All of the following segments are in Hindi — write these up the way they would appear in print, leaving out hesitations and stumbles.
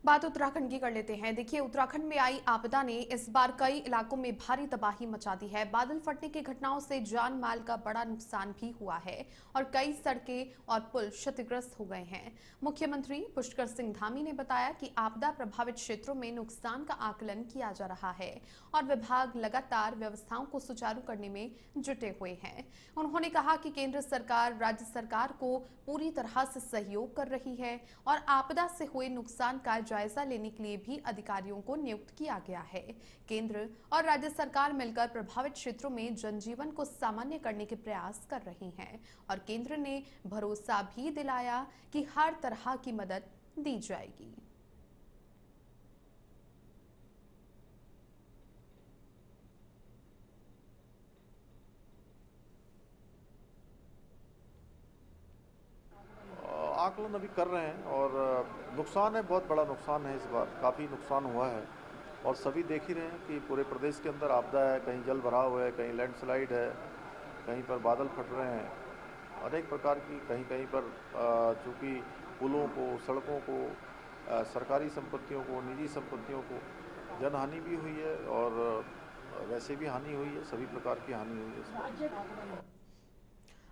बात उत्तराखंड की कर लेते हैं। देखिए, उत्तराखंड में आई आपदा ने इस बार कई इलाकों में भारी तबाही मचा दी है। बादल फटने की घटनाओं से जान माल का बड़ा नुकसान भी हुआ है और कई सड़कें और पुल क्षतिग्रस्त हो गए हैं। मुख्यमंत्री पुष्कर सिंह धामी ने बताया कि आपदा प्रभावित क्षेत्रों में नुकसान का आकलन किया जा रहा है और विभाग लगातार व्यवस्थाओं को सुचारू करने में जुटे हुए हैं। उन्होंने कहा कि केंद्र सरकार राज्य सरकार को पूरी तरह से सहयोग कर रही है और आपदा से हुए नुकसान का जायजा लेने के लिए भी अधिकारियों को नियुक्त किया गया है। केंद्र और राज्य सरकार मिलकर प्रभावित क्षेत्रों में जनजीवन को सामान्य करने के प्रयास कर रही हैं और केंद्र ने भरोसा भी दिलाया कि हर तरह की मदद दी जाएगी। आकलन अभी कर रहे हैं और नुकसान है, बहुत बड़ा नुकसान है। इस बार काफ़ी नुकसान हुआ है और सभी देख ही रहे हैं कि पूरे प्रदेश के अंदर आपदा है। कहीं जल भराव है, कहीं लैंडस्लाइड है, कहीं पर बादल फट रहे हैं, अनेक प्रकार की। कहीं कहीं पर चूँकि पुलों को, सड़कों को, सरकारी संपत्तियों को, निजी संपत्तियों को जनहानि भी हुई है और वैसे भी हानि हुई है। सभी प्रकार की हानि हुई है इसमें।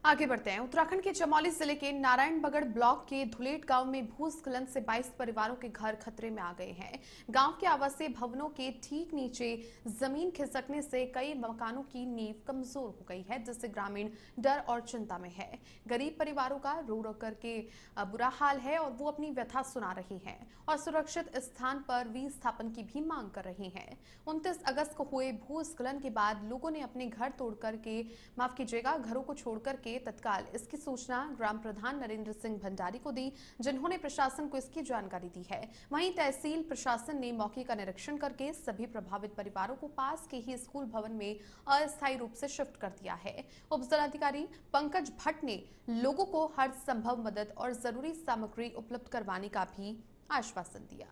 आगे बढ़ते हैं। उत्तराखंड के चमोली जिले के नारायणबगड़ ब्लॉक के धुलेट गांव में भूस्खलन से 22 परिवारों के घर खतरे में आ गए हैं। गांव के आवासीय भवनों के ठीक नीचे जमीन खिसकने से कई मकानों की नींव कमजोर हो गई है, जिससे ग्रामीण डर और चिंता में है। गरीब परिवारों का रो रो करके बुरा हाल है और वो अपनी व्यथा सुना रही हैं और सुरक्षित स्थान पर विस्थापन की भी मांग कर रही हैं। 29 अगस्त को हुए भूस्खलन के बाद लोगों ने अपने घर तोड़ करके घरों को छोड़ करके तत्काल इसकी सूचना ग्राम प्रधान नरेंद्र सिंह भंडारी को दी, जिन्होंने प्रशासन को इसकी जानकारी दी है। वहीं तहसील प्रशासन ने मौके का निरीक्षण करके सभी प्रभावित परिवारों को पास के ही स्कूल भवन में अस्थायी रूप से शिफ्ट कर दिया है। उप जिलाधिकारी पंकज भट्ट ने लोगों को हर संभव मदद और जरूरी सामग्री उपलब्ध करवाने का भी आश्वासन दिया।